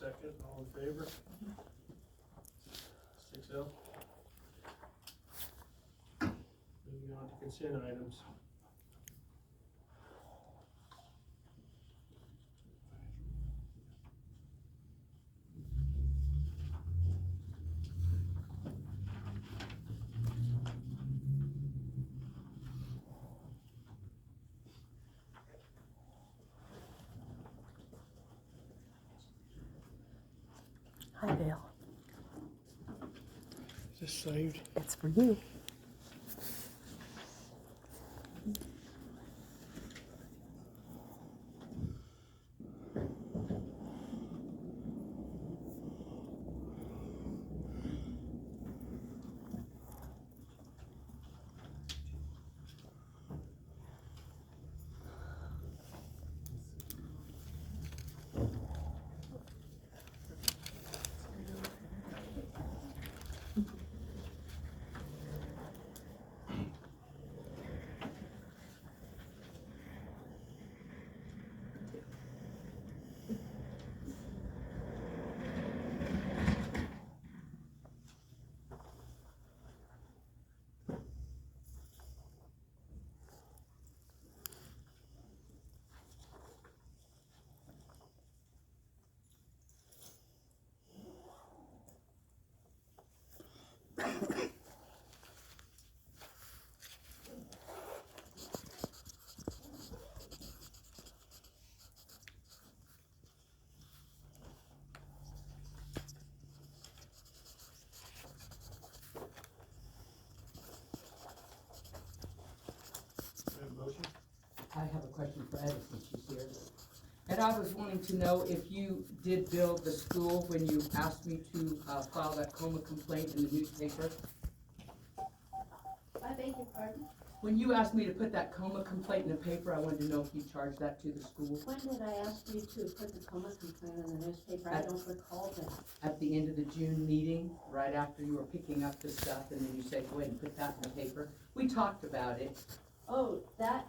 second. All in favor? 6-0. Moving on to consent items. Hi, Dale. Is this saved? It's for you. Motion? I have a question for Ed since she's here. Ed, I was wanting to know if you did bill the school when you asked me to file that coma complaint in the newspaper. I beg your pardon? When you asked me to put that coma complaint in the paper, I wanted to know if you charged that to the school. When did I ask you to put the coma complaint in the newspaper? I don't recall that. At the end of the June meeting, right after you were picking up the stuff, and then you said, go ahead and put that in the paper. We talked about it. Oh, that,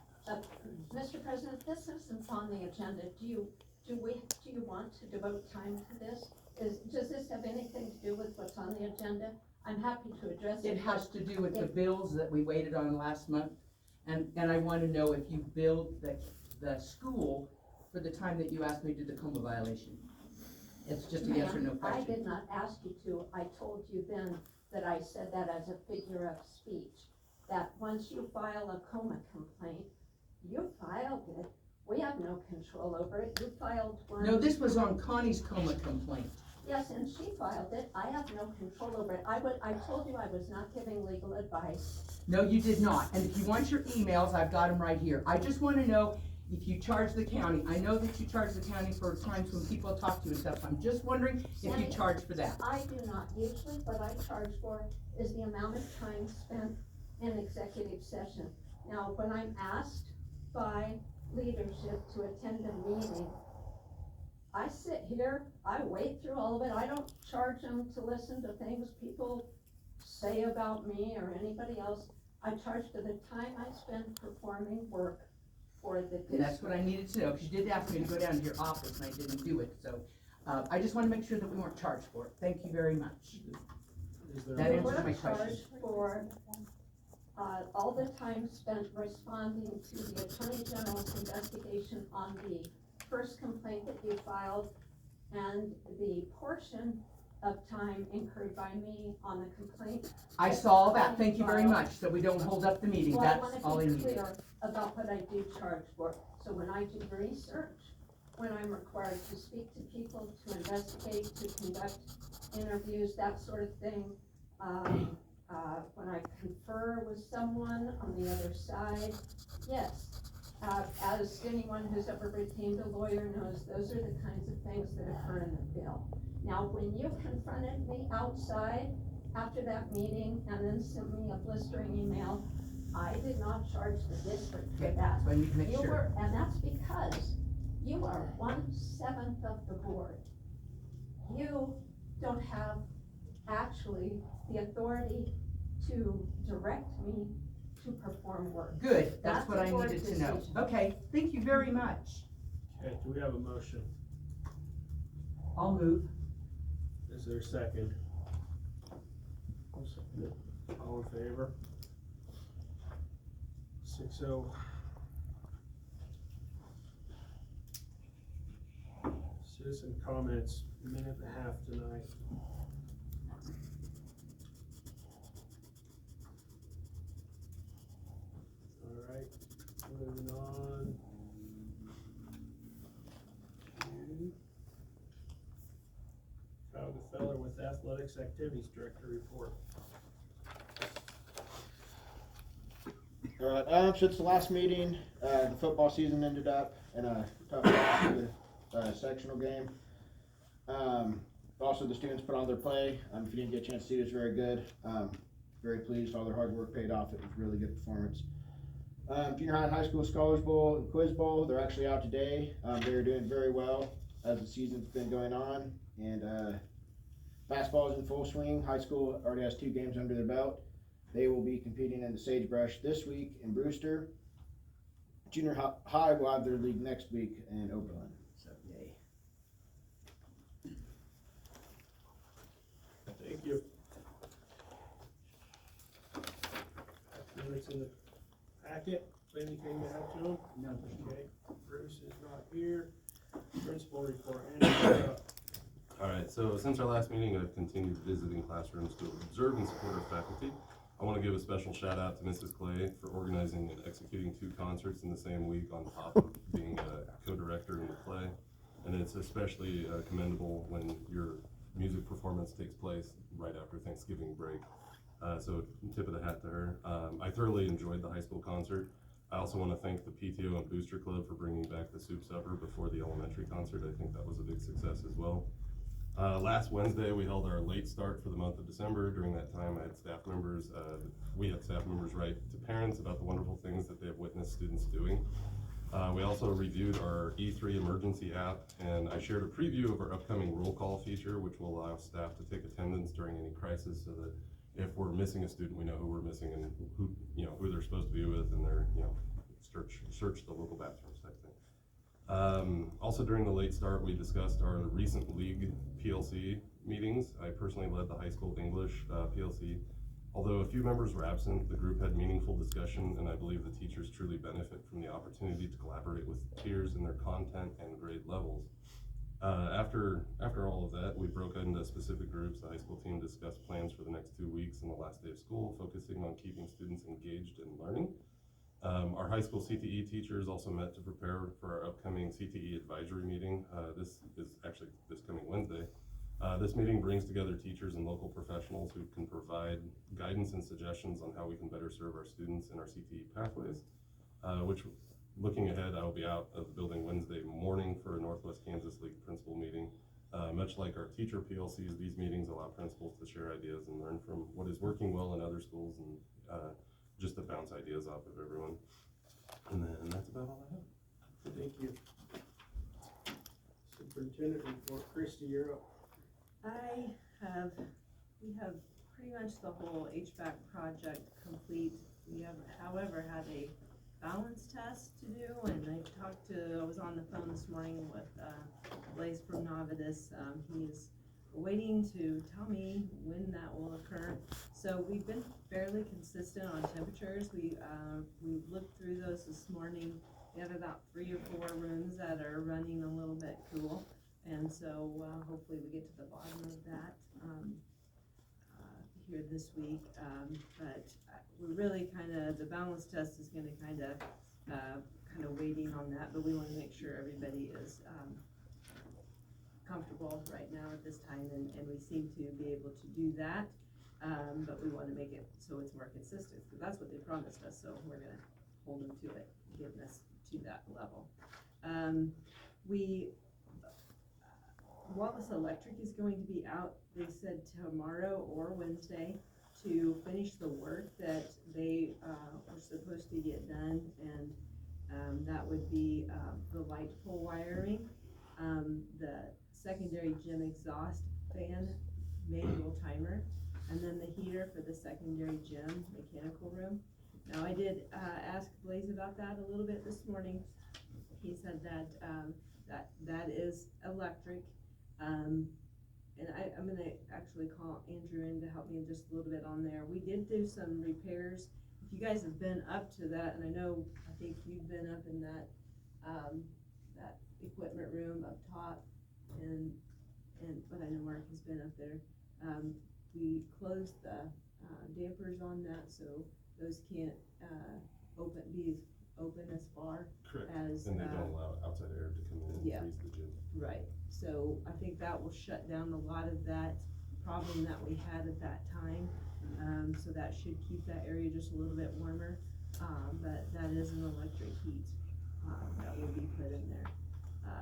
Mr. President, this isn't on the agenda. Do you want to devote time to this? Does this have anything to do with what's on the agenda? I'm happy to address it. It has to do with the bills that we waited on last month, and I want to know if you billed the school for the time that you asked me to do the coma violation. It's just a yes or no Ma'am, question. I did not ask you to. I told you then that I said that as a figure of speech, that once you file a coma complaint, you filed it. We have no control over it. You filed one. No, this was on Connie's coma complaint. Yes, and she filed it. I have no control over it. I told you I was not giving legal advice. No, you did not. And if you want your emails, I've got them right here. I just want to know if you charge the county. I know that you charge the county for times when people talk to you and stuff. I'm just wondering if you charge for that. I do not. Usually what I charge for is the amount of time spent in executive session. Now, when I'm asked by leadership to attend a meeting, I sit here, I wade through all of it. I don't charge them to listen to things people say about me or anybody else. I charge for the time I spend performing work for the district. And that's what I needed to know, because you did ask me to go down to your office and I didn't do it. So I just want to make sure that we weren't charged for it. Thank you very much. Is there That a answers motion? my We're question. charged for all the time spent responding to the Attorney General's investigation on the first complaint that you filed and the portion of time incurred by me on the complaint. I saw that. Thank you very much. So we don't hold up the meeting. Well, I That's all I want to be needed. clear about what I do charge for. So when I do research, when I'm required to speak to people, to investigate, to conduct interviews, that sort of thing, when I confer with someone on the other side, yes. As anyone who's ever retained a lawyer knows, those are the kinds of things that occur in the bill. Now, when you confronted me outside after that meeting and then sent me a blistering email, I did not charge the district for Okay, that. so I need to make You sure. were, and that's because you are 1/7 of the board. You don't have actually the authority to direct me to perform work. Good, that's That's what a I board needed to know. decision. Okay, thank you very much. Okay, do we have a motion? I'll move. Is there a second? I'll second it. All in favor? 6-0. Citizen comments, minute and a half tonight. All right, moving on. to Kyle Gefeller with Athletics Activities Director report. Alright, since the last meeting, the football season ended up in a tough loss for the sectional game. Also, the students put on their play. If you didn't get a chance to see it, it was very good. Very pleased, all their hard work paid off. It was a really good performance. Junior high and high school Scholars Bowl and Quiz Bowl, they're actually out today. They're doing very well as the season's been going on. And basketball is in full swing. High school already has 2 games under their belt. They will be competing in the Sagebrush this week in Brewster. Junior high will have their league next week in Oberlin. So, yay. Thank you. Minutes in the packet, anything to add to them? No. Okay, Bruce is not here. Principal report, Andrew, you're up. Alright, so since our last meeting, I've continued visiting classrooms to observe and support our faculty. I want to give a special shout out to Mrs. Clay for organizing and executing 2 concerts in the same week on top of being a co-director in the play. And it's especially commendable when your music performance takes place right after Thanksgiving break. So tip of the hat to her. I thoroughly enjoyed the high school concert. I also want to thank the PTO and Booster Club for bringing back the soup supper before the elementary concert. I think that was a big success as well. Last Wednesday, we held our late start for the month of December. During that time, I had staff members, we had staff members write to parents about the wonderful things that they have witnessed students doing. We also reviewed our E3 emergency app, and I shared a preview of our upcoming roll call feature, which will allow staff to take attendance during any crisis, so that if we're missing a student, we know who we're missing and who they're supposed to be with, and they're search the local bathrooms type thing. Also during the late start, we discussed our recent league PLC meetings. I personally led the high school English PLC. Although a few members were absent, the group had meaningful discussion, and I believe the teachers truly benefit from the opportunity to collaborate with peers in their content and grade levels. After all of that, we broke into specific groups. The high school team discussed plans for the next 2 weeks and the last day of school, focusing on keeping students engaged in learning. Our high school CTE teachers also met to prepare for our upcoming CTE advisory meeting. This is actually this coming Wednesday. This meeting brings together teachers and local professionals who can provide guidance and suggestions on how we can better serve our students in our CTE pathways, which, looking ahead, I will be out of the building Wednesday morning for a Northwest Kansas League principal meeting. Much like our teacher PLCs, these meetings allow principals to share ideas and learn from what is working well in other schools, and just to bounce ideas off of everyone. And then that's about all I have. Thank you. Superintendent report, Christie, you're up. We have pretty much the whole HVAC project complete. We have, however, had a balance test to do, and I was on the phone this morning with Blaze from Novitas. He is waiting to tell me when that will occur. So we've been fairly consistent on temperatures. We looked through those this morning. We have about 3 or 4 rooms that are running a little bit cool, and so hopefully we get to the bottom of that here this week. But we really the balance test is going to kind of waiting on that, but we want to make sure everybody is comfortable right now at this time, and we seem to be able to do that, but we want to make it so it's more consistent, because that's what they promised us, so we're going to hold them to it, getting us to that level. Wallace Electric is going to be out, they said tomorrow or Wednesday, to finish the work that they were supposed to get done, and that would be the light pole wiring, the secondary gym exhaust fan manual timer, and then the heater for the secondary gym mechanical room. Now, I did ask Blaze about that a little bit this morning. He said that that is electric. And I'm gonna actually call Andrew in to help me just a little bit on there. We did do some repairs. If you guys have been up to that, and I think you've been up in that, that equipment room up top, but I know Mark has been up there. We closed the, dampers on that, so those can't, be open as far Correct. as. And they don't allow outside air to come in and Yeah. freeze the gym. Right, so I think that will shut down a lot of that problem that we had at that time. So that should keep that area just a little bit warmer, but that is an electric heat, that will be put in there.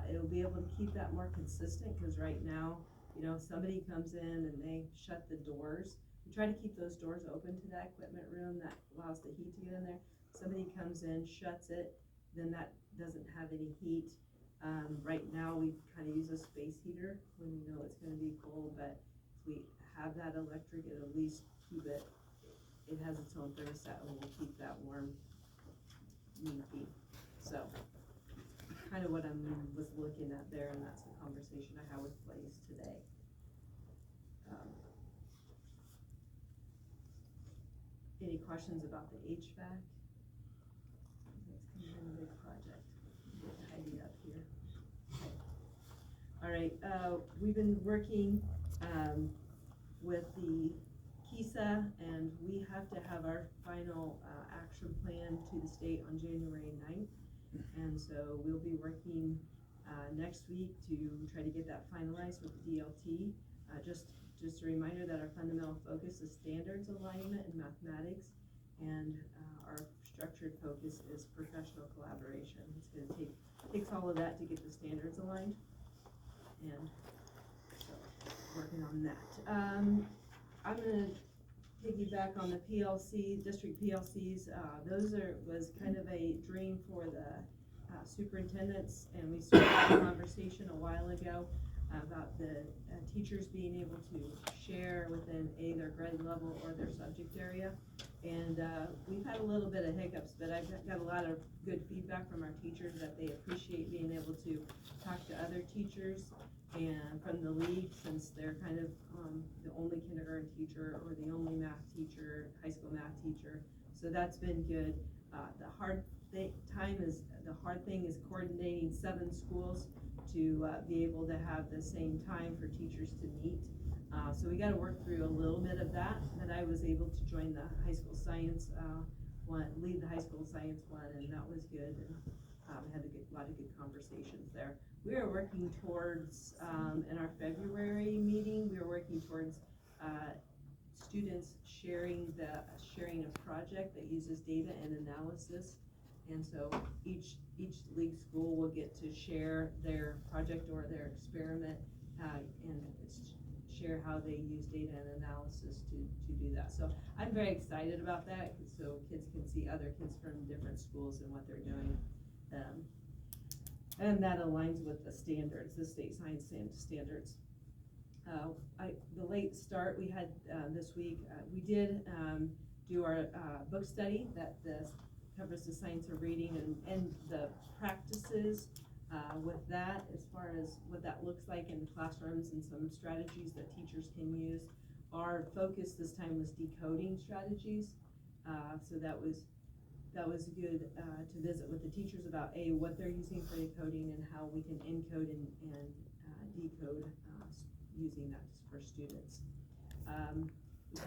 It'll be able to keep that more consistent, cause right now, somebody comes in and they shut the doors. We try to keep those doors open to that equipment room that allows the heat to get in there. Somebody comes in, shuts it, then that doesn't have any heat. Right now, we kind of use a space heater when we know it's gonna be cold, but if we have that electric, it'll at least keep it, it has its own thermostat and will keep that warm need be. So, kind of what was looking at there, and that's the conversation I had with Blaze today. Any questions about the HVAC? That's kind of a big project. Get tidy up here. All right, we've been working, with the KISA, and we have to have our final, action plan to the state on January 9th. And so we'll be working, next week to try to get that finalized with the DLT. Just a reminder that our fundamental focus is standards alignment in mathematics, and, our structured focus is professional collaboration. It's gonna takes all of that to get the standards aligned, and so, working on that. I'm gonna piggyback on the PLC, district PLCs. Was kind of a dream for the, superintendents, and we started a conversation a while ago about the teachers being able to share within their grade level or their subject area. And we've had a little bit of hiccups, but I've got a lot of good feedback from our teachers that they appreciate being able to talk to other teachers and from the league, since they're kind of the only kindergarten teacher or the only math teacher, high school math teacher. So that's been good. The hard thing is coordinating 7 schools to be able to have the same time for teachers to meet. So we got to work through a little bit of that, but I was able to join the high school science lead the high school science one, and that was good. And had a lot of good conversations there. We are working towards, in our February meeting, we are working towards students sharing a project that uses data and analysis. And so each league school will get to share their project or their experiment, and share how they use data and analysis to do that. So I'm very excited about that, so kids can see other kids from different schools and what they're doing. And that aligns with the standards, the state science standards. The late start we had this week, we did do our book study that covers the science of reading and the practices with that, as far as what that looks like in the classrooms and some strategies that teachers can use. Our focus this time was decoding strategies, so that was good to visit with the teachers about what they're using for decoding and how we can encode and decode using that for students. We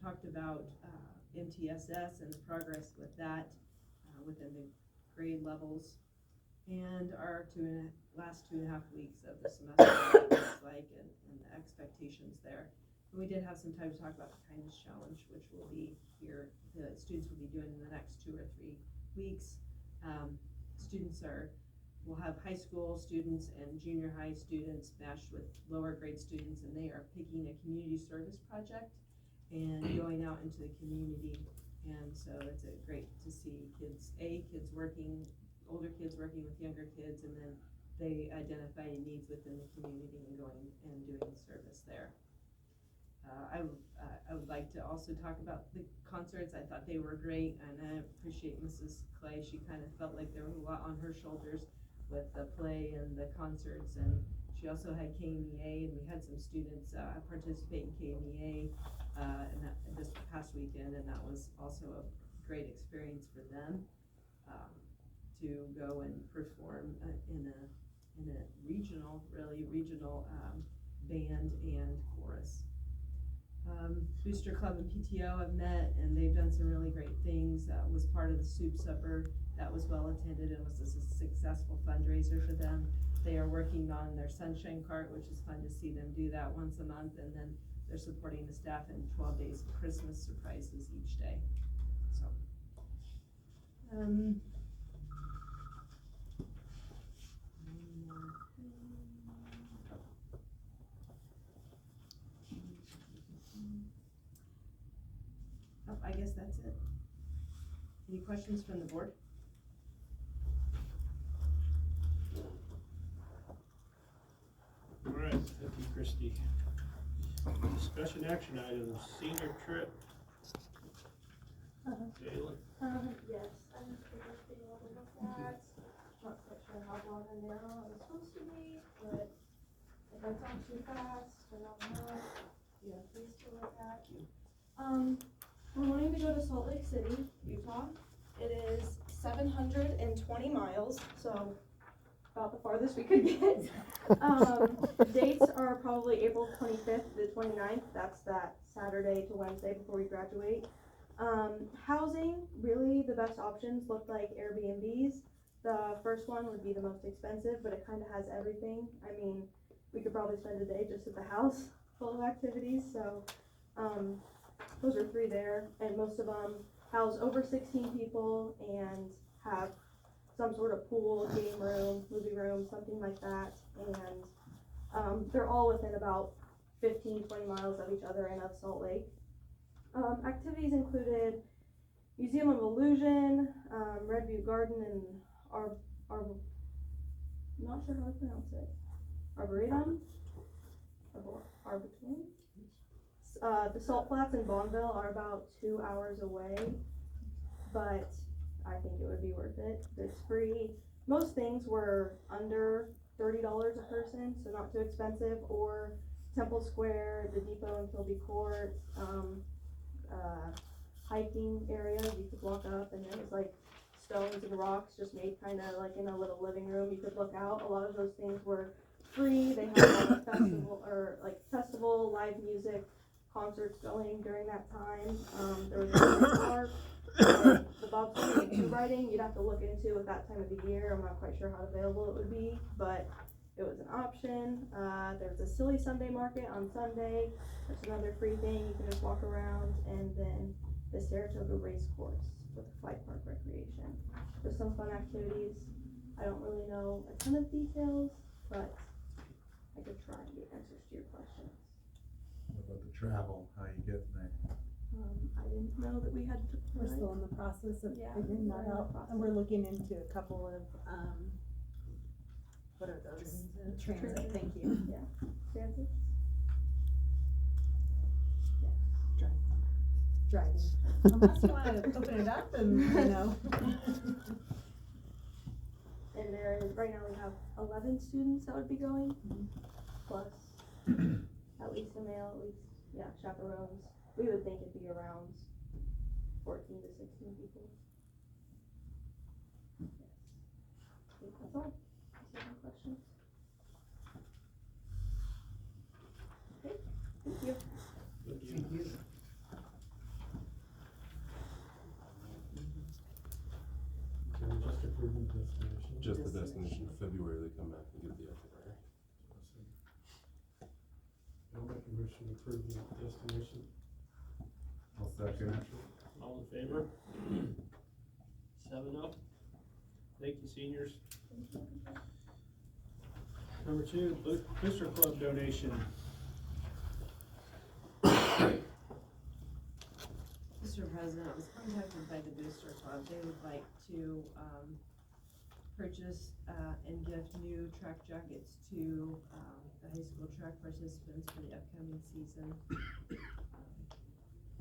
talked about MTSS and the progress with that within the grade levels, and our last 2.5 weeks of the semester, what it looks like, and the expectations there. And we did have some time to talk about the kindness challenge, which will be here. The students will be doing in the next 2 or 3 weeks. We'll have high school students and junior high students matched with lower grade students, and they are picking a community service project and going out into the community. And so it's great to see older kids working with younger kids, and then they identify needs within the community and going and doing the service there. I would like to also talk about the concerts. I thought they were great, and I appreciate Mrs. Clay. She kind of felt like there was a lot on her shoulders with the play and the concerts, and She also had KMEA, and we had some students, participate in KMEA, and that, this past weekend, and that was also a great experience for them, to go and perform in a regional band and chorus. Booster Club and PTO have met, and they've done some really great things. Was part of the soup supper that was well attended and was a successful fundraiser for them. They are working on their sunshine cart, which is fun to see them do that once a month, and then they're supporting the staff in 12 days of Christmas surprises each day. So, oh, I guess that's it. Any questions from the board? All right, thank you, Christie. Discussion action items, senior trip. Jayla? Yes, I'm just being able to look at, not quite sure how long and narrow it's supposed to be, but if I talk too fast or not enough, yeah, please to look at. We're wanting to go to Salt Lake City, Utah. It is 720 miles, so about the farthest we could get. Dates are probably April 25th to the 29th. That's that Saturday to Wednesday before we graduate. Housing, really the best options look like Airbnbs. The first one would be the most expensive, but it kind of has everything. I mean, we could probably spend a day just at the house full of activities, so those are 3 there, and most of them house over 16 people and have some sort of pool, game room, movie room, something like that, and they're all within about 15-20 miles of each other and of Salt Lake. Activities included Museum of Illusion, Redview Garden, and not sure how to pronounce it, Arboretum, Arboretum. The Salt Flats in Bonneville are about 2 hours away, but I think it would be worth it. It's free. Most things were under $30 a person, so not too expensive, or Temple Square, the Depot and Kilby Court, hiking area you could walk up, and there was like stones and rocks just made kind of like in a little living room you could look out. A lot of those things were free. They had a lot of festival, live music, concerts going during that time. There was a theme park, the bobsled and tube riding. You'd have to look into at that time of the year. I'm not quite sure how available it would be, but it was an option. There was a silly Sunday market on Sunday. That's another free thing. You can just walk around, and then the Saratoga race course with a flight park recreation. There's some fun activities. I don't really know a ton of details, but I could try and get answers to your questions. What about the travel, how you get there? I didn't know that we had to. We're still in the process of Yeah, figuring we're that in the out, process. and we're looking into a couple of, what are those? Transit, thank you. Yeah. Transit? Driving. Unless you wanna open it up and, you know. And there is, right now we have 11 students that would be going, plus at least a male, at least, yeah, chaperones. We would think it'd be around 14 to 16 people. Yes. I think that's all. Any questions? Okay, thank you. Thank you. So we're just approving the destination. Just the destination, February they come back and get the itinerary. I'll make a motion to approve the destination. I'll second. All in favor? 7-0. Thank you, seniors. Number 2, Booster Club donation. Mr. President, I was contacted by the Booster Club. They would like to purchase and gift new track jackets to the high school track participants for the upcoming season.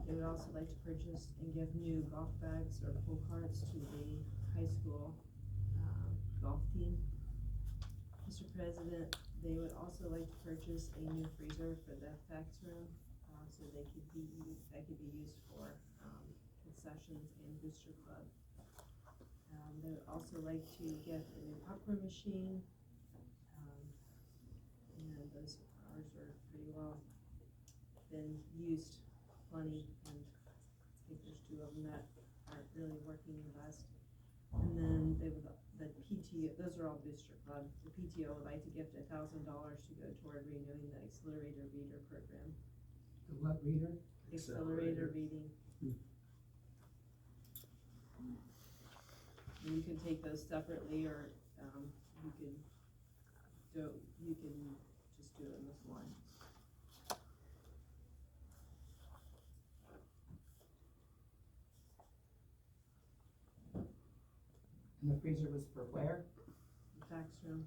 They would also like to purchase and give new golf bags or pull carts to the high school golf team. Mr. President, They would also like to purchase a new freezer for the fax room, so that could be used for, concessions and booster club. They would also like to get a new popcorn machine, and those ours are pretty well been used plenty, and I think there's two of them that aren't really working the best. And then they would, the PTO, those are all booster club, the PTO would like to gift $1,000 to go toward renewing the accelerator reader program. The what reader? Accelerator reading. And you can take those separately, or, you can just do it in this one. And the freezer was for where? The fax room.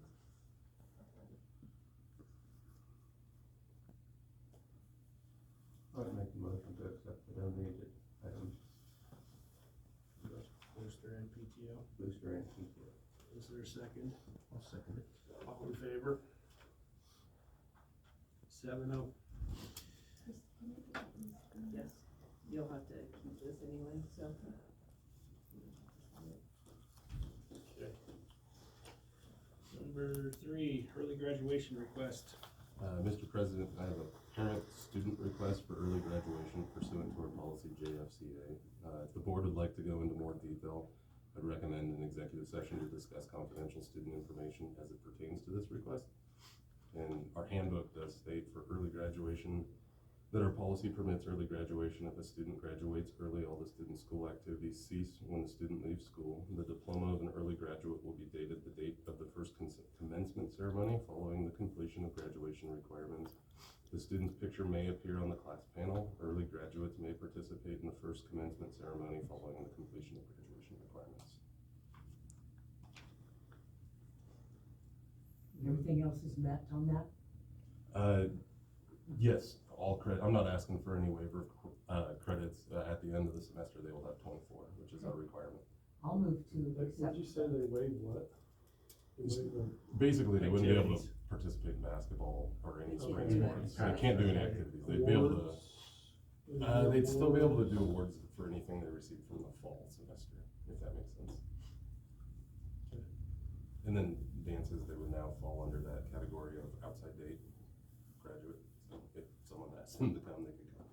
I'd make the motion to accept the donated items, Booster and PTO. booster and PTO. Is there a second? I'll second it. All in favor? 7-0. Yes, you'll have to keep this anyway, so. Okay. Number 3, early graduation request. Mr. President, I have a parent-student request for early graduation pursuant to our policy JFCA. If the board would like to go into more detail, I'd recommend an executive session to discuss confidential student information as it pertains to this request. And our handbook does state for early graduation that our policy permits early graduation. If a student graduates early, all the student school activities cease when the student leaves school. The diploma of an early graduate will be dated the date of the first commencement ceremony following the completion of graduation requirements. The student's picture may appear on the class panel. Early graduates may participate in the first commencement ceremony following the completion of graduation requirements. Everything else is met on that? Yes, all credit. I'm not asking for any waiver credits. At the end of the semester, they will have 24, which is our requirement. I'll move to Did accept. you say they waived what? They waived the Basically, they wouldn't be able to activities. participate in basketball or any They spring can't do sports. They can't do any activities. They'd be able to. awards? They'd still be able to do awards for anything they received from the fall semester, if that makes sense. Okay. And then dances, they would now fall under that category of outside date graduate. So if someone asked them to come, they could come.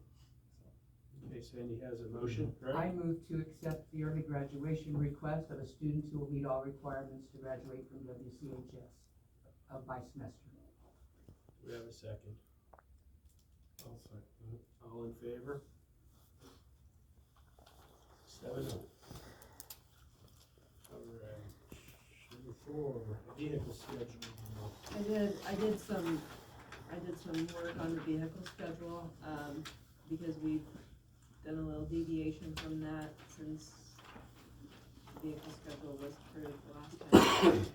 Okay, Sandy has a motion, I right? move to accept the early graduation request of a student who will meet all requirements to graduate from WCHS by semester. Do we have a second? I'll second it. All in favor? 7-0. All right. Number 4, vehicle schedule. I did some work on the vehicle schedule, because we've done a little deviation from that since the vehicle schedule was approved last time.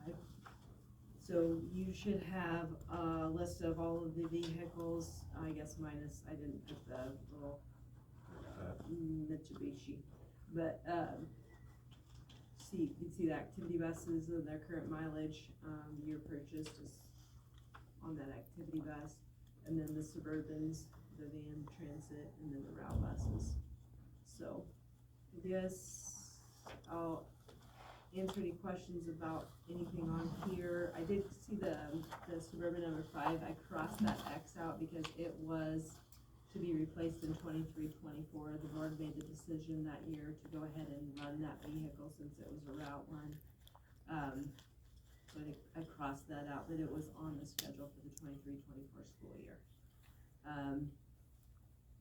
Right. So you should have a list of all of the vehicles, I guess minus, I didn't put the little Mitsubishi, but, you can see the activity buses and their current mileage, year purchased is on that activity bus, and then the Suburbans, the van transit, and then the route buses. So, I guess I'll answer any questions about anything on here. I did see the Suburban number 5, I crossed that X out because it was to be replaced in 23-24. The board made the decision that year to go ahead and run that vehicle since it was a route one. So I crossed that out, but it was on the schedule for the 23-24 school year.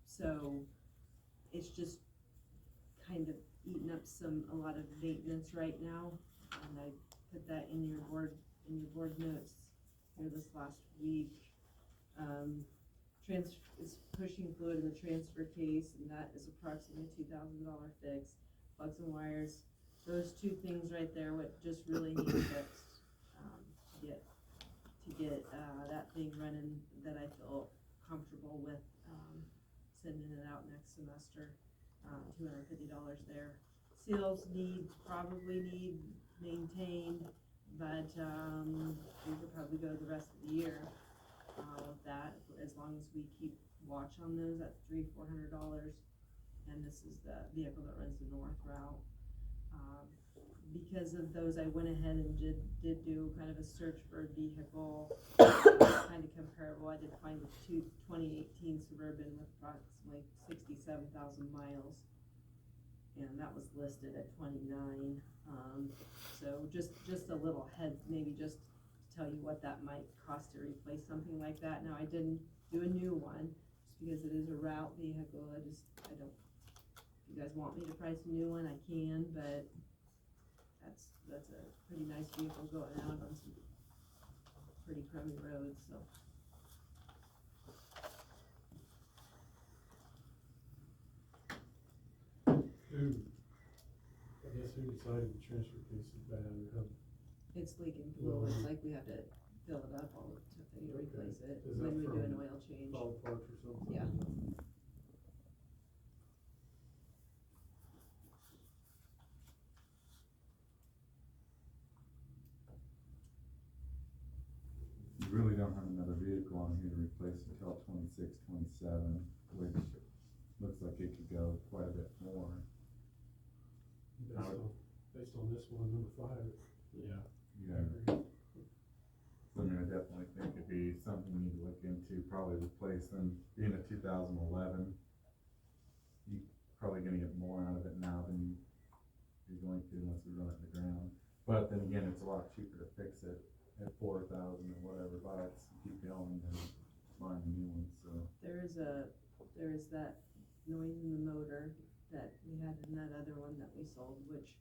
So it's just kind of eating up a lot of maintenance right now, and I put that in your board notes here this last week. Is pushing fluid in the transfer case, and that is approximately a $2,000 fix. Plugs and wires, those two things right there, what just really need fixed, to get that thing running, that I feel comfortable with, sending it out next semester. $250 there. Seals probably need maintained. but, we could probably go the rest of the year, with that, as long as we keep watch on those at $300-400. And this is the vehicle that runs the north route. Because of those, I went ahead and did do kind of a search for a vehicle, kind of comparable. I did find the 2018 Suburban with approximately 67,000 miles. And that was listed at 29. So just a little head, maybe just to tell you what that might cost to replace something like that. Now, I didn't do a new one, just because it is a route vehicle. I don't, if you guys want me to price a new one, I can, but that's a pretty nice vehicle going out on some pretty crummy roads, so. I guess who decided the transfer case is bad or how? It's leaking fluid, it's like we have to fill it up all the time, replace it, Is when that we do an from oil change. All parts or something? Yeah. You really don't have another vehicle on here to replace until 26, 27, which looks like it could go quite a bit more. Based on this one, number 5. Yeah. Yeah. So I mean, I definitely think it'd be something you need to look into, probably replace them, being a 2011. You're probably gonna get more out of it now than you're going to unless we run it in the ground. But then again, it's a lot cheaper to fix it at 4,000 or whatever bucks, keep going than buying a new one, so. There is that noise in the motor that we had in that other one that we sold, which,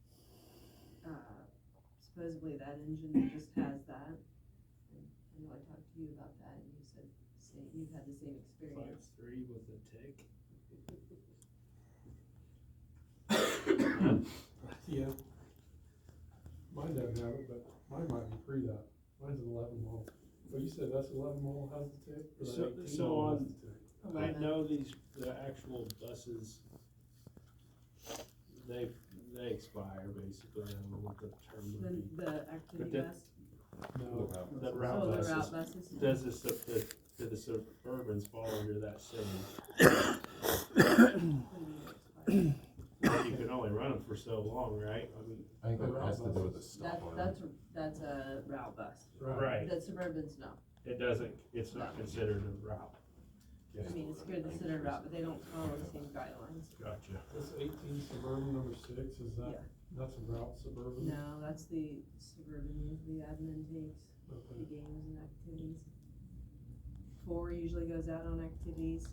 supposedly that engine just has that. And I know I talked to you about that, and you said you've had the same experience. 5.3 with a tick. Yeah. Mine doesn't have it, but mine might be pre that. Mine's an 11 model. But you said that's 11 model has the tick? Or that 18 So model has on, the tick? I know the actual buses, they expire basically, I don't know what the term would be. The activity But bus? No. The Oh, route the buses, route buses? does do the Suburbans fall under that same? You can only run them for so long, right? I mean, I think that has to do with the stop arm. That's a route bus. right, The Suburbans, no. it doesn't, it's not considered a route. I mean, it's considered a route, but they don't follow the same guidelines. Gotcha. This 18 Suburban number 6, is that, Yeah. that's a route Suburban? No, that's the Suburban, the admin takes, the Okay. games and activities. 4 usually goes out on activities.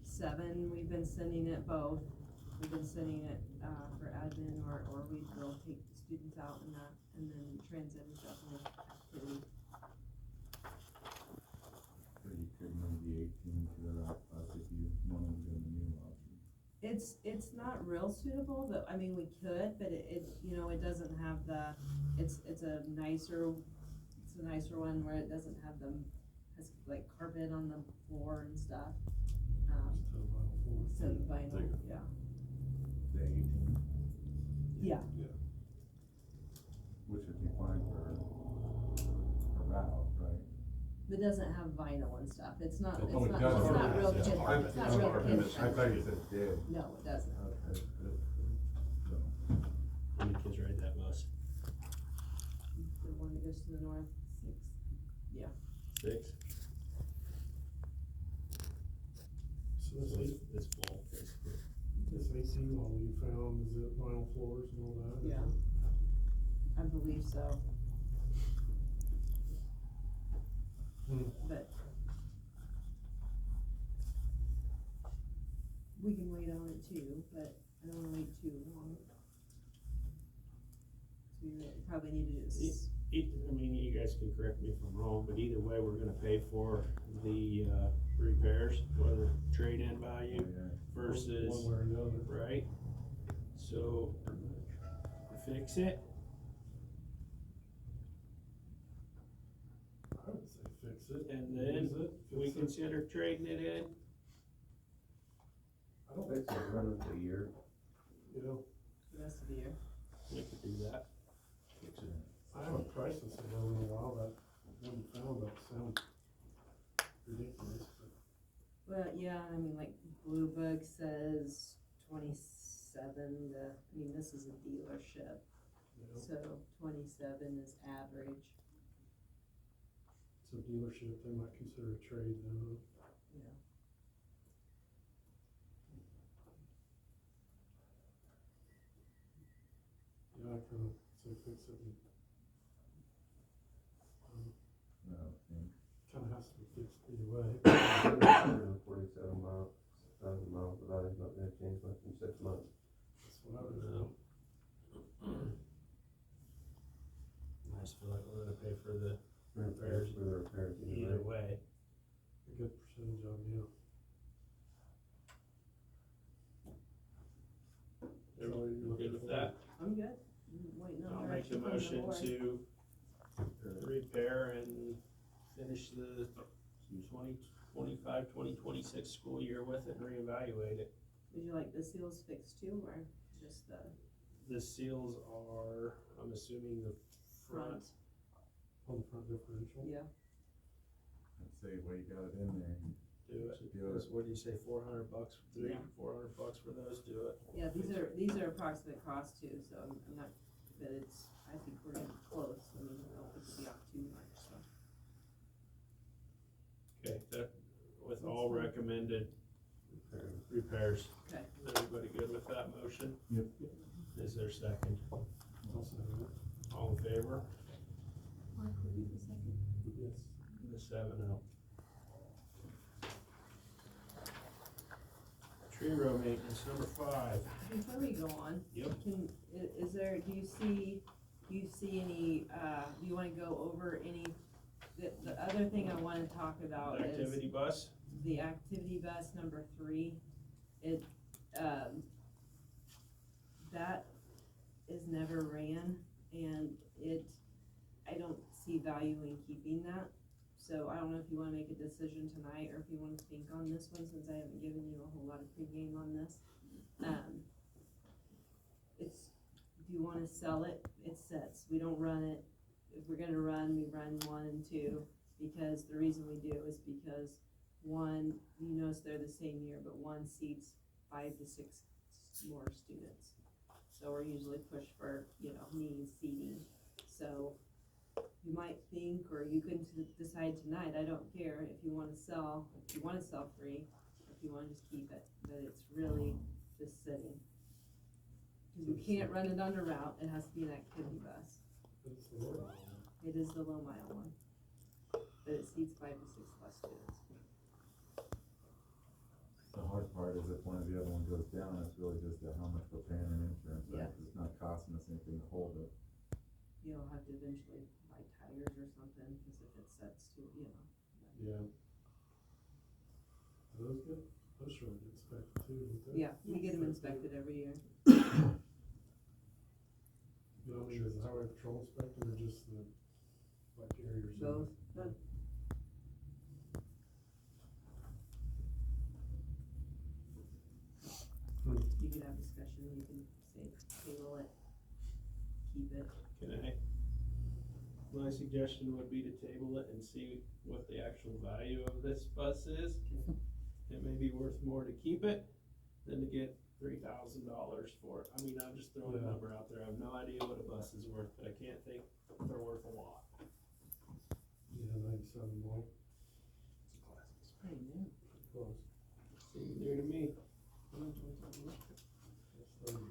7, we've been sending it both. We've been sending it, for admin, or we will take the students out in that, and then transit is definitely activity. So you could move the 18 to the route bus if you wanted to go the new option. It's not real suitable, but, I mean, we could, but it doesn't have the, it's a nicer one where it doesn't have has like carpet on the floor and stuff. Instead of vinyl, yeah. The 18, Yeah. which would be fine for a route, right? It doesn't have vinyl and stuff. It's not Oh, it real does. kids. It's hard. It's not real kids. I thought you said it did. No, it doesn't. Okay, good. So, How many kids ride that bus? The one that goes to the north, 6. 6? So So this it's full, basically. 18 model you found, is it vinyl floors and all that? Yeah. I believe so. But we can wait on it too, but I don't wanna wait too long. So we probably need to do this. I mean, you guys can correct me if I'm wrong, but either way, we're gonna pay for the, repairs, whether trade-in value yeah. versus, One way or another. right? So, fix it, I would say fix it. and then Use it, we fix it. consider trading it in. I don't Fix it, run it a year. you know, The rest of the year. We could do that. Fix it. I haven't priced this in a while, that one found that sound ridiculous, but Well, yeah, I mean, like Blue Book says 27 to, I mean, this is a dealership, you know, so 27 is average, it's a dealership, they might consider a trade then. yeah. Yeah, I kinda say fix it and, No, I think. kinda has to be fixed either way. 147 miles, 1,000 miles, the value's not gonna change much in 6 months. That's what I would No. know. I just feel like we're gonna pay for the Repairs for the repairs either way. A good percentage of them, yeah. You're good with that? I'm good. I'm waiting on I'll make the direction from the motion board. to repair and finish the 2025-2026 school year with it and reevaluate it. Would you like the seals fixed too, or just the The seals are, I'm assuming the front, front? On the front differential. Yeah, I'd say, well, you got it in there. do it. Should do it. What do you say, $400, Yeah. $400 for those, do it. yeah, these are approximate costs too, so I'm not, but it's, I think we're getting close, I mean, I don't think it'll be off too much, so. Okay, that, with all That's fine. recommended repairs. Okay. Is everybody good with that motion? Yep. Is there a second? I'll say that. All in favor? Mark, will you the second? Yes. The 7-0. Tree row maintenance, number 5. Before we go on. Yep. Is there, do you see any, do you wanna go over any, the other thing I wanna talk about is Activity bus? the activity bus number 3. It, that is never ran, and I don't see value in keeping that. So I don't know if you wanna make a decision tonight, or if you wanna think on this one, since I haven't given you a whole lot of pregame on this. It's, if you wanna sell it, it sets, we don't run it. If we're gonna run, we run 1 and 2, because the reason we do is because 1, you notice they're the same year, but 1 seats 5 to 6 more students. So we're usually push for, mean seating. So you might think, or you can decide tonight, I don't care if you wanna sell 3, or if you wanna just keep it, but it's really just sitting. Cause you can't run it on a route, it has to be an activity bus. It's the low one. It is the low mile one, but it seats 5 to 6 plus students. The hard part is if one of the other one goes down, it's really just how much we're paying in insurance, right? Yeah. 'Cause it's not costing us anything to hold it. You'll have to eventually buy tires or something, cause if it sets to, Yeah. Those should get inspected too, don't they? Yeah, we get them inspected every year. You know, is the highway patrol inspector or just the, like Gary or something? Both. You can have discussion, you can say table it, keep it. My suggestion would be to table it and see what the actual value of this bus is. It may be worth more to keep it than to get $3,000 for it. I mean, I'm just throwing a number out there. I have no idea what a bus is worth, but I can't think they're worth a lot. Yeah, 97 more. It's pretty new. Close. Seems new to me. That's 30. Does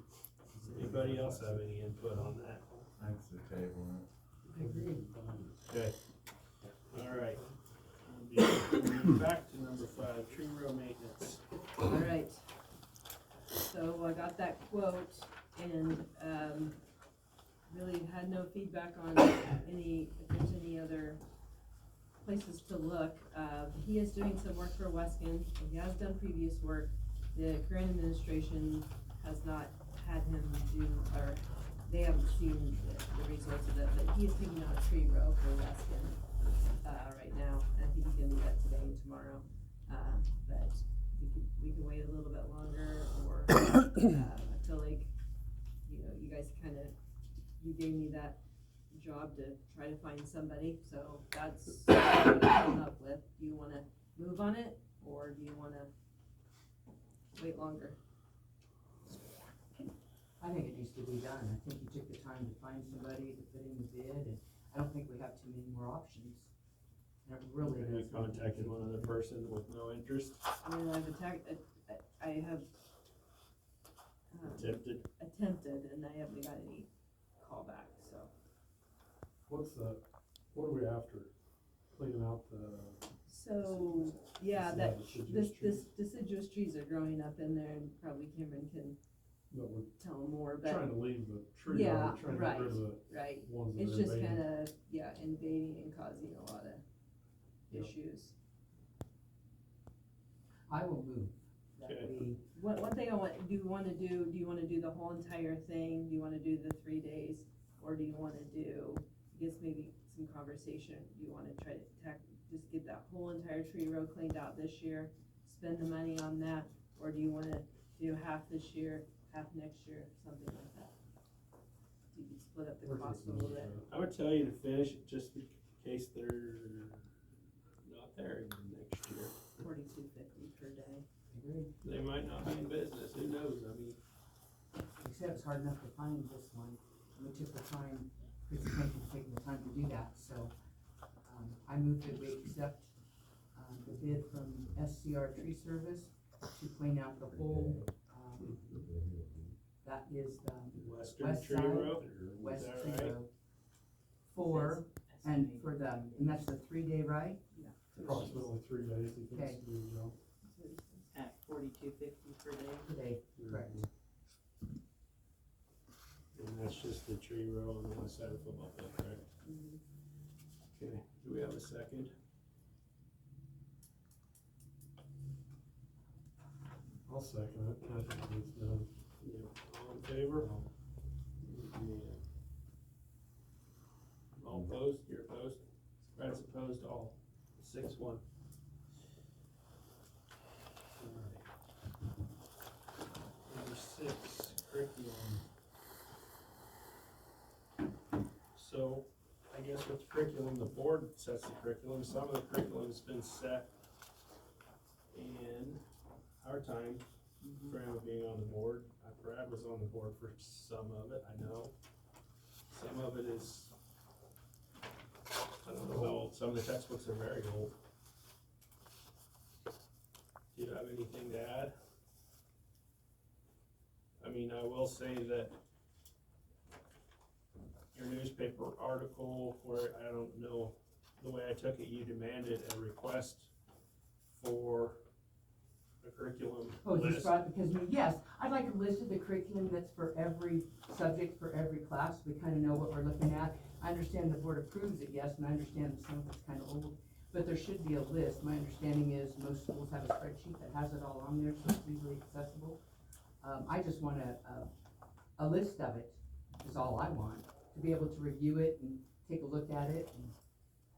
anybody else have any input on that? I'd say table it. I agree. Okay. All right. We'll be back to number 5, tree row maintenance. Alright, so I got that quote and, really had no feedback on if there's any other places to look. He is doing some work for Weskin, he has done previous work. The current administration has not had him do, or they haven't seen the results of it, but he is taking out a tree row for Weskin, right now. I think he's gonna do that today and tomorrow, but we can wait a little bit longer, or, I feel like, you guys you gave me that job to try to find somebody, so that's what I came up with. Do you wanna move on it, or do you wanna wait longer? I think it needs to be done. I think you took the time to find somebody to put in the bid, and I don't think we have too many more options. And it really Have you does. contacted one other person with no interest, I mean, I've I have attempted? attempted, and I haven't got any callback, so. What are we after? Cleaning out the, So, yeah, This is that, not deciduous this trees. deciduous trees are growing up in there, and probably Cameron can that we're tell more, but, trying to leave the tree, Yeah, we're trying to get rid of the right. ones that It's are just invading. kinda, yeah, invading and causing a lot of Yep. issues. I will move that Okay. we, One thing do you wanna do the whole entire thing? Do you wanna do the 3 days? Or do you wanna do, I guess maybe some conversation, do you wanna try to just get that whole entire tree row cleaned out this year? Spend the money on that, or do you wanna do half this year, half next year, something like that? You can split up the Where's cost a this little moving bit. at? I would tell you to finish it just in case they're not there again next year. $42.50 per day. agree. They might not be in business, who knows, I mean, Like I said, it's hard enough to find this one. We took the time, Chris, thank you for taking the time to do that, so, I move that we accept, the bid from SCR Tree Service to clean out the whole, that is the Western West Tree side, Row, West is that Tree right? Row. And that's the 3-day, right? Approximately 3 days, he thinks Okay. to do the job. At $42.50 per day. Today, correct. And that's just the tree row on the west side of the football field, correct? Okay, do we have a second? I'll second it, I think it's done. Yeah, all in favor? Yeah. All opposed, you're opposed? Brad's opposed, all, 6-1. Number 6, curriculum. So, I guess with curriculum, the board sets the curriculum, some of the curriculum's been set in our time, Fran being on the board. Brad was on the board for some of it, I know. Some of it is, I don't know how old, some of the textbooks are very old. Do you have anything to add? I mean, I will say that your newspaper article, where, I don't know, the way I took it, you demanded a request for a curriculum Oh, just list. brought, because, yes, I'd like a list of the curriculum that's for every subject, for every class, we kinda know what we're looking at. I understand the board approves it, yes, and I understand some of it's kinda old, but there should be a list. My understanding is most schools have a spreadsheet that has it all on there, so it's easily accessible. I just want a list of it, is all I want, to be able to review it and take a look at it and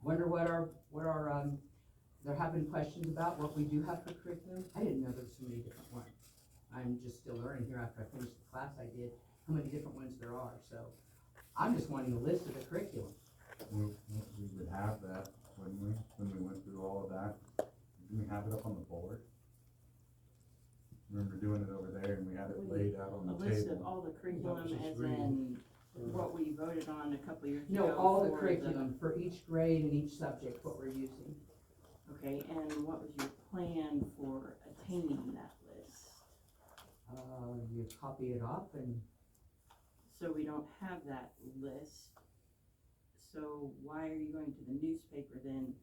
wonder what our, there have been questions about what we do have for curriculum. I didn't know there were so many different ones. I'm just still learning here after I finished the class I did, how many different ones there are, so I'm just wanting a list of the curriculum. We would have that, wouldn't we, when we went through all of that? Didn't we have it up on the board? Remember doing it over there and we had it laid out on A the list of table? all the curriculum Not just as reading. in what we voted on a couple years ago. No, all the for curriculum for each grade and each subject, what we're using. Okay, and what was your plan for attaining that list? You copy it off and, So we don't have that list. So why are you going to the newspaper then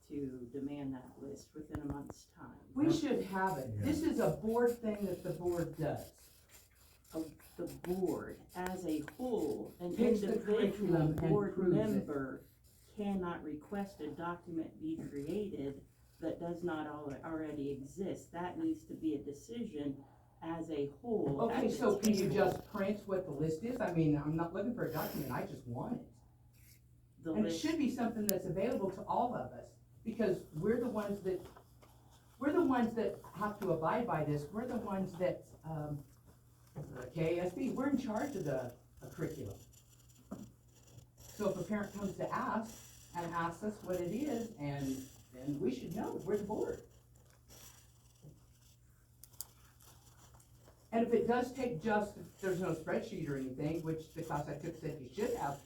to demand that list within a month's time? we should have it. This is a board thing that the board does. The board as a whole, an Picks the individual curriculum and board approves it. member cannot request a document be created that does not already exist. That needs to be a decision as a whole. Okay, at the so can you table. just print what the list is? I mean, I'm not looking for a document, I just want it. The And it list- should be something that's available to all of us, because we're the ones that have to abide by this, we're the ones that, KASB, we're in charge of the curriculum. So if a parent comes to ask and asks us what it is, and then we should know, we're the board. And if it does take if there's no spreadsheet or anything, which the class I took said you should have,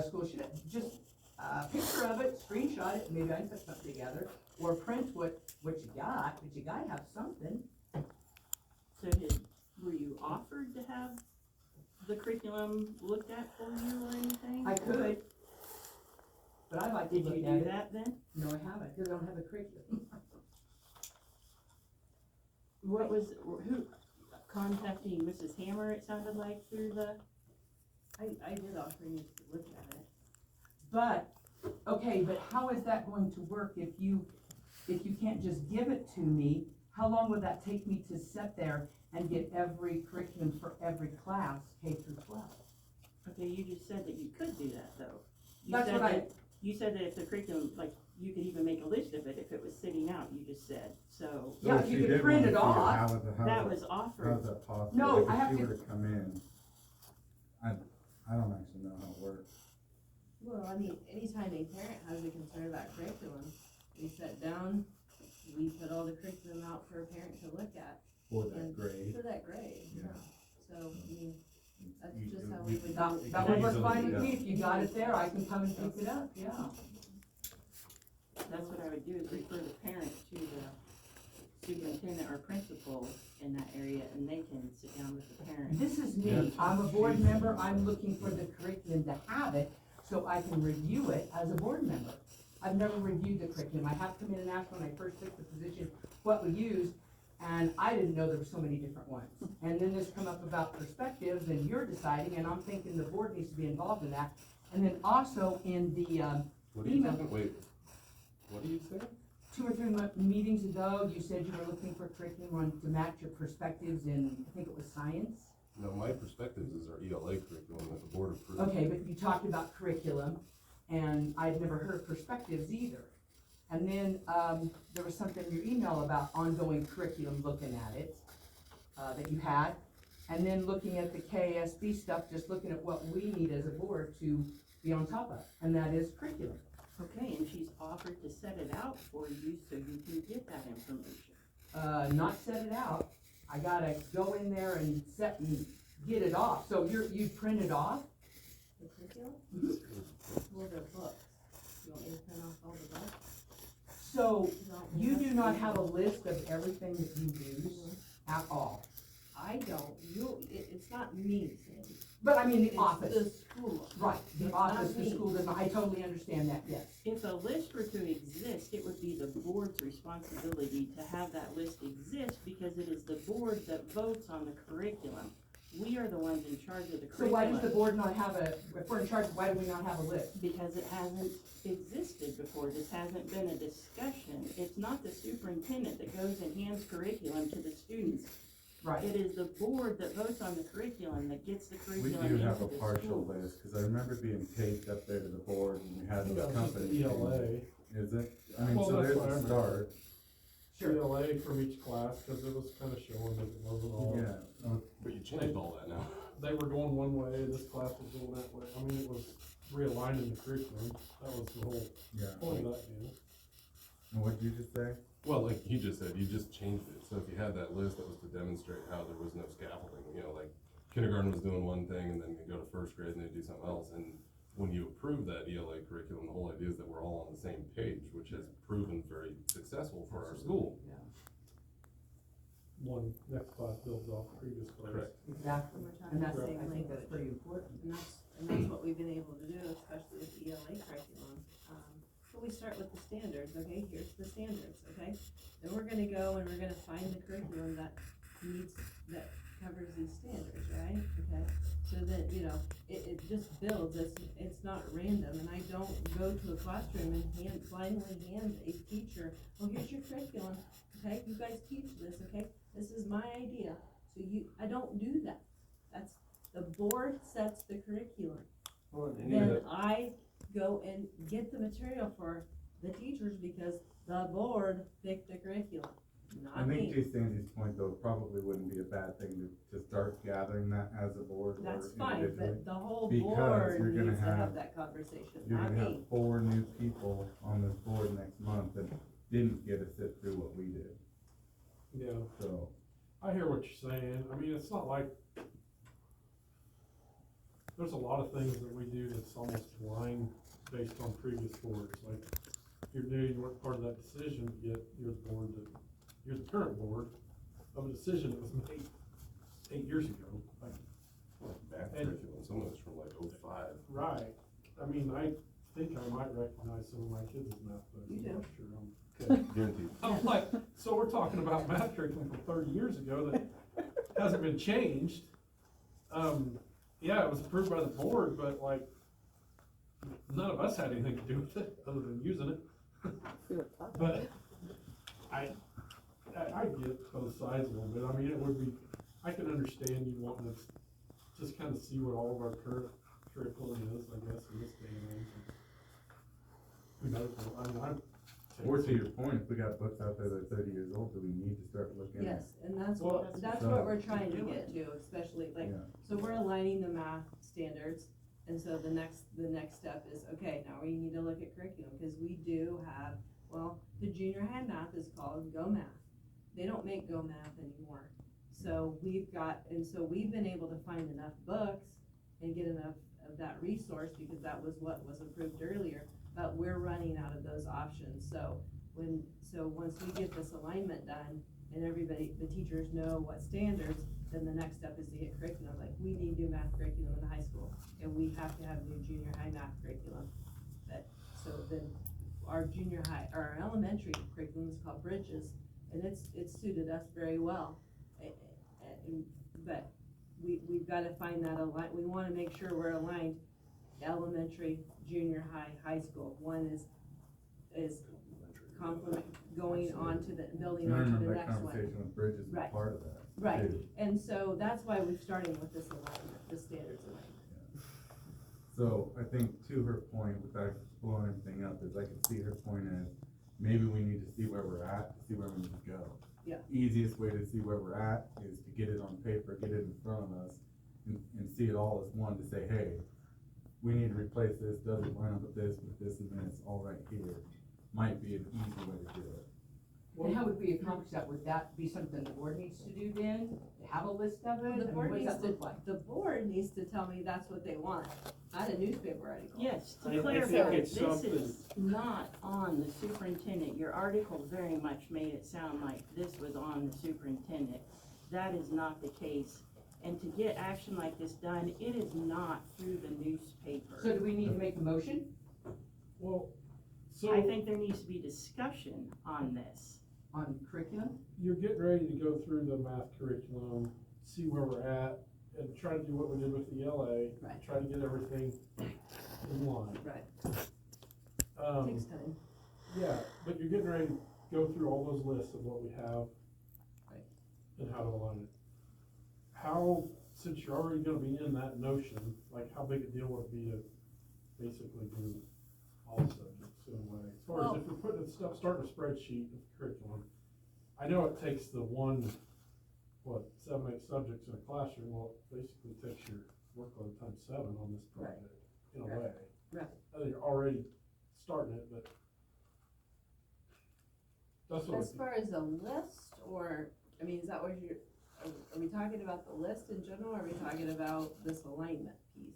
school should have, just a picture of it, screenshot it, maybe I can put something together, or print what you got, but you gotta have something. So were you offered to have the curriculum looked at for you or anything? I could, but I'd like to Did look you at do it. that then? No, I haven't, because I don't have a curriculum. What was, who, contacting Mrs. Hammer, it sounded like, through the, I did offer you to look at it. But, okay, but how is that going to work if you can't just give it to me? How long would that take me to sit there and get every curriculum for every class, K through 12? okay, you just said that you could do that though. You That's said what that- You said that if the curriculum, like, you could even make a list of it if it was sitting out, you just said, so, So Yeah, if you she could did print wanna it see off. how that is was how's offered. that possible? No, Like, I have if she to- were to come in, I don't actually know how it works. Well, I mean, anytime a parent has a concern about curriculum, we sit down, we put all the curriculum out for a parent to look at. For that And grade. For that grade, Yeah. yeah. So, I mean, that's You- just how you- we would. That would work fine with me, if you got it there, I can come and pick it up, yeah. That's what I would do, is refer the parent to the superintendent or principal in that area, and they can sit down with the parent. This is me, I'm a board member, I'm looking for the curriculum to have it, so I can review it as a board member. I've never reviewed the curriculum, I have come in and asked when I first took the position what we used, and I didn't know there were so many different ones. And then this come up about perspectives, and you're deciding, and I'm thinking the board needs to be involved in that. And then also in the, What are you email. talking, wait, what are you saying? 2 or 3 meetings ago, you said you were looking for curriculum to match your perspectives in, I think it was science. No, my perspectives is our ELA curriculum that the board approved. Okay, but you talked about curriculum, and I'd never heard of perspectives either. And then, there was something in your email about ongoing curriculum, looking at it, that you had. And then looking at the KSB stuff, just looking at what we need as a board to be on top of, and that is curriculum. Okay, and she's offered to set it out for you so you can get that information. Not set it out, I gotta go in there and set and get it off. So you print it off? The curriculum? Well, the books. You want me to print off all the books? So you do not have a list of everything that you use at all? I don't, it's not me, Sandy. But I mean, the It's office. the school. Right, the It's office, not the me. school, I totally understand that, yes. If a list were to exist, it would be the board's responsibility to have that list exist, because it is the board that votes on the curriculum. We are the ones in charge of the So why does the curriculum, board not have if we're in charge, why do we not have a list? because it hasn't existed before, this hasn't been a discussion. It's not the superintendent that goes and hands curriculum to the students. Right, It is the board that votes on the curriculum, that gets the We curriculum do into have a the partial schools. list, cause I remember being taped up there to the board and we had Yeah, those it's just companies. the ELA. Is it? I mean, Well, so that's there's what I a remember. start, sure. ELA from each class, cause it was kinda showing that it wasn't all. yeah. But you changed all that now. They were going one way, this class was going that way. I mean, it was realigning the curriculum. That was the whole Yeah, point of that deal. and what'd you just say? Well, like he just said, you just changed it. So if you had that list, that was to demonstrate how there was no scaffolding, you know, like kindergarten was doing one thing and then you go to first grade and they do something else. And when you approve that ELA curriculum, the whole idea is that we're all on the same page, which has proven very successful for our school. Yeah, One, next class builds off previous class. Correct. exactly, And we're talking and that's, the I same think that's language. pretty important. And that's what we've been able to do, especially with the ELA curriculum. But we start with the standards, okay, here's the standards, okay? Then we're gonna go and we're gonna find the curriculum that covers these standards, right? Okay, so that, you know, it just builds, it's not random, and I don't go to a classroom and blindly hand a teacher, oh, here's your curriculum, okay, you guys teach this, okay? This is my idea, so I don't do that. That's, the board sets the curriculum. Then I go and get the material for the teachers because the board picked the curriculum, I not think me. see Sandy's point though, it probably wouldn't be a bad thing to start gathering that as a board or That's fine, individually. but the whole Because board you're gonna needs to have- have that conversation, You're not gonna me. have 4 new people on this board next month that didn't get to sit through what we did, Yeah, so. I hear what you're saying. I mean, it's not like, there's a lot of things that we do that's almost blind based on previous boards. Like, if you're new, you weren't part of that decision, yet you're the board that, you're the current board of a decision that was made 8 years ago. Like, Math And- curriculum, some of it's from like '05. right, I mean, I think I might recognize some of my kids' math books. You I'm do. not sure. Okay. Guaranteed. I'm like, so we're talking about math curriculum from 30 years ago that hasn't been changed. Yeah, it was approved by the board, but like, none of us had anything to do with it, other than using it. But I get both sides a little bit. I mean, it would be, I can understand you wanting to just kind of see what all of our current curriculum is, I guess, in this day and age. Who knows, I mean, I'm. Or to your point, if we got books out there that are 30 years old, do we need to start looking at? Yes, and that's Well, what we're trying to get to, especially like, Yeah. so we're aligning the math standards. And so the next step is, okay, now we need to look at curriculum, because we do have, well, the junior high math is called Go Math. They don't make Go Math anymore. So we've been able to find enough books and get enough of that resource, because that was what was approved earlier, but we're running out of those options. So once we get this alignment done and everybody, the teachers know what standards, then the next step is to get curriculum. Like, we need new math curriculum in the high school, and we have to have new junior high math curriculum. So then our junior high, or our elementary curriculum is called Bridges, and it's suited us very well. But we've gotta find that we wanna make sure we're aligned, elementary, junior high, high school. One is complement, going on to the, building And I on to remember the that next one. conversation with Bridges was Right. part of that. Right, too. and so that's why we're starting with this alignment, the standards alignment. So I think to her point, without blowing everything up, is I can see her point as, maybe we need to see where we're at, to see where we need to go. Yeah. Easiest way to see where we're at is to get it on paper, get it in front of us, and see it all as one, to say, hey, we need to replace this, doesn't line up with this, and this, all right here, might be an easy way to do it. And how would we accomplish that? Would that be something the board needs to do then? To have a list of it? I The mean, board what does needs that to, look like? the board needs to tell me that's what they want, not a newspaper article. Yes, I to think clarify, it's this something- is not on the superintendent. Your article very much made it sound like this was on the superintendent. That is not the case. And to get action like this done, it is not through the newspaper. So do we need to make a motion Well, so. I think there needs to be discussion on this. on curriculum? You're getting ready to go through the math curriculum, see where we're at, and try to do what we did with the LA. Right. Try to get everything in line. Right, Um, takes time. yeah, but you're getting ready to go through all those lists of what we have. Right. And how to align it. How, since you're already gonna be in that notion, like, how big a deal would it be to basically do all subjects in a way? As far as if you're putting stuff, starting a spreadsheet of curriculum, I know it takes the 7, 8 subjects in a classroom, well, it basically takes your workload times 7 on this project, in a Right. way. Right. You're already starting it, but that's what. As far as a list, or, I mean, is that what are we talking about the list in general, or are we talking about this alignment piece?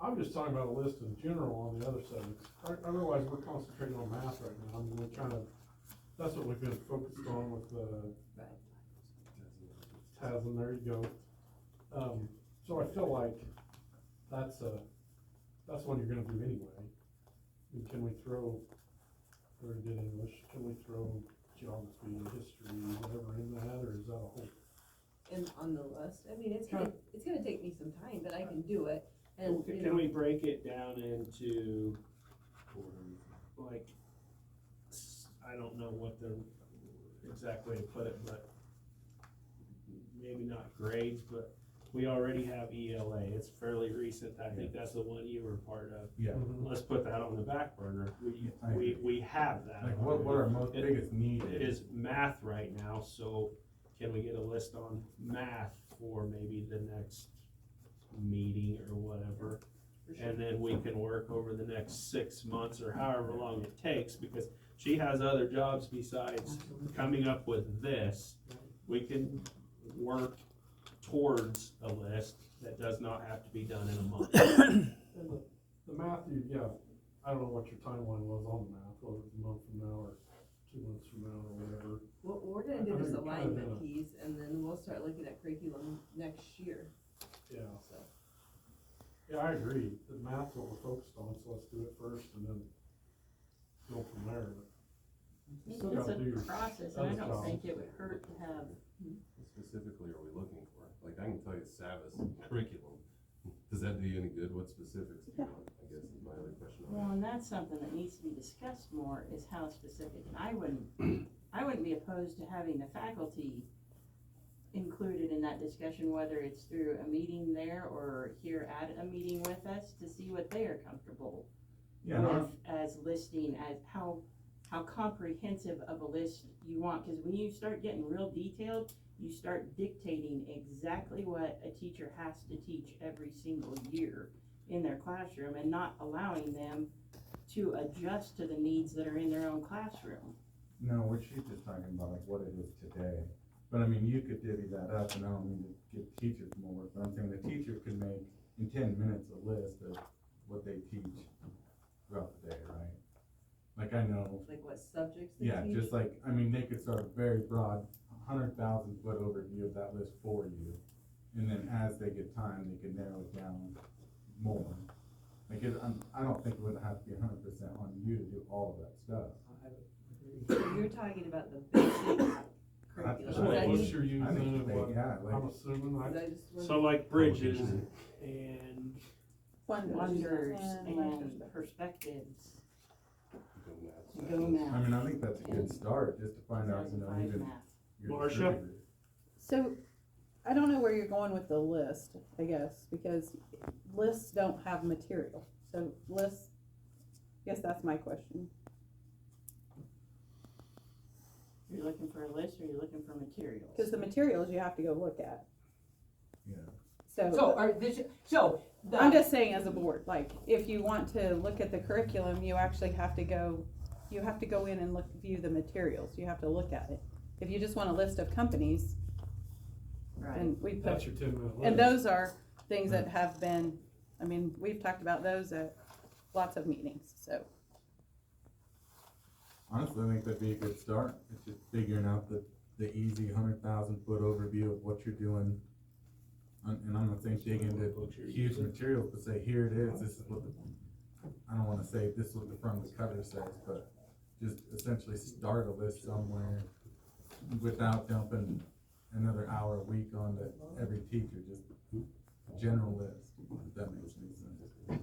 I'm just talking about a list in general on the other subjects. I realize we're concentrating on math right now. I mean, we're trying to, that's what we've been focused on with the Right. TASM, there you go. So I feel like that's one you're gonna do anyway. And can we throw, very good English, can we throw geography, history, whatever in that, or is that a whole? On the list, I mean, it's gonna take me some time, but I can do it, and, you know. Can we break it down into, like, I don't know what the exact way to put it, but maybe not grades, but we already have ELA, it's fairly recent, I think that's the one you were part of. Yeah. Let's put that on the back burner, we have that. Like, what our most It- biggest need It is? is math right now, so can we get a list on math for maybe the next meeting or whatever? And then we can work over the next 6 months or however long it takes, because she has other jobs besides coming up with this. We can work towards a list that does not have to be done in a month. And the math, yeah, I don't know what your timeline was on the math, whether it was a month from now or 2 months from now or whatever. What we're gonna do I this think we're kind of alignment in a- piece, and then we'll start looking at curriculum next year, Yeah, so. yeah, I agree, the math's what we're focused on, so let's do it first and then go from there. You still It's gotta do a your process, and I other don't jobs. think it would hurt to have, What specifically are we looking for? Like, I can tell you Savas curriculum. Does that do you any good? What specifics do you want? I guess is my other question. well, and that's something that needs to be discussed more, is how specific, and I wouldn't be opposed to having the faculty included in that discussion, whether it's through a meeting there or here at a meeting with us, to see what they are comfortable Yeah, with as listing, as how comprehensive of a list you want, cause when you start getting real detailed, you start dictating exactly what a teacher has to teach every single year in their classroom, and not allowing them to adjust to the needs that are in their own classroom. no, what she's just talking about, like, what it is today. But I mean, you could divvy that up, and I don't mean to give teachers more work, but I'm saying the teacher could make in 10 minutes a list of what they teach throughout the day, right? Like, I know, Like what subjects they yeah, teach? just like, I mean, they could start a very broad, 100,000 foot overview of that list for you. And then as they get time, they could narrow it down more. Like, I don't think it would have to be 100% on you to do all of that stuff. You're talking about the basic That's curriculum. So what right. books you're using I think and they- what, yeah, like- I'm assuming, So like bridges and Wonders and perspectives, go math. I mean, I think that's a good start, just to find out, you know, 2005 even math. your Marcia? distributor. So, I don't know where you're going with the list, I guess, because lists don't have material, so lists, I guess that's my question. You're looking for a list, or you're looking for materials? Cause the materials you have to go look at, Yeah. So, I'm just saying as a board, like, if you want to look at the curriculum, you actually have to go in and view the materials, you have to look at it. If you just want a list of companies, Right. and we put, that's your 10-minute list. and those are things that have been, I mean, we've talked about those at lots of meetings, so. Honestly, I think that'd be a good start. It's just figuring out the easy 100,000 foot overview of what you're doing. And I'm not saying dig into huge materials, but say, here it is, this is what I don't wanna say this is what the front of the cover says, but just essentially start a list somewhere without dumping another hour a week onto every teacher, just general list, if that makes any sense.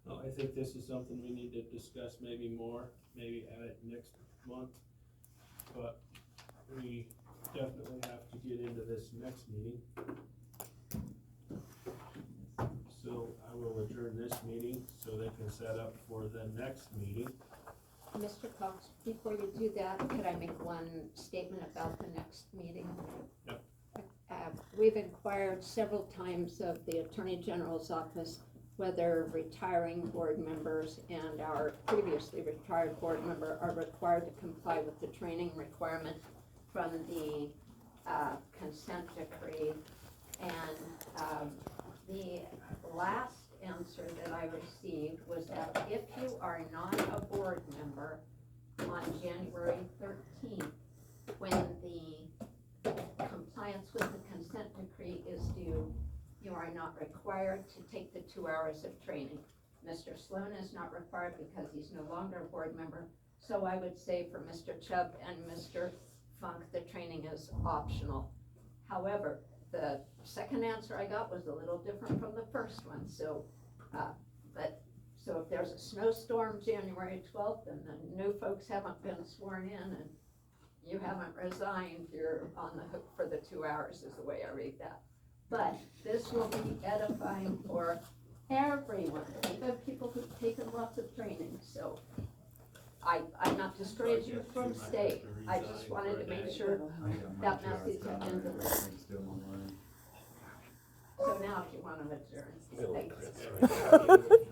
well, I think this is something we need to discuss maybe more, maybe at it next month. But we definitely have to get into this next meeting. So I will adjourn this meeting so they can set up for the next meeting. Mr. Cox, before you do that, could I make one statement about the next meeting? Yep. We've inquired several times of the Attorney General's office whether retiring board members and our previously retired board member are required to comply with the training requirement from the consent decree. And the last answer that I received was that if you are not a board member on January 13th, when the compliance with the consent decree is due, you are not required to take the 2 hours of training. Mr. Sloan is not required because he's no longer a board member. So I would say for Mr. Chubb and Mr. Funk, the training is optional. However, the second answer I got was a little different from the first one, so, So if there's a snowstorm January 12th and the new folks haven't been sworn in and you haven't resigned, you're on the hook for the 2 hours is the way I read that. But this will be edifying for everyone, even people who've taken lots of training, so I'm not discouraging you from staying. I just wanted to make sure that message had been delivered. So now if you want to adjourn, thanks.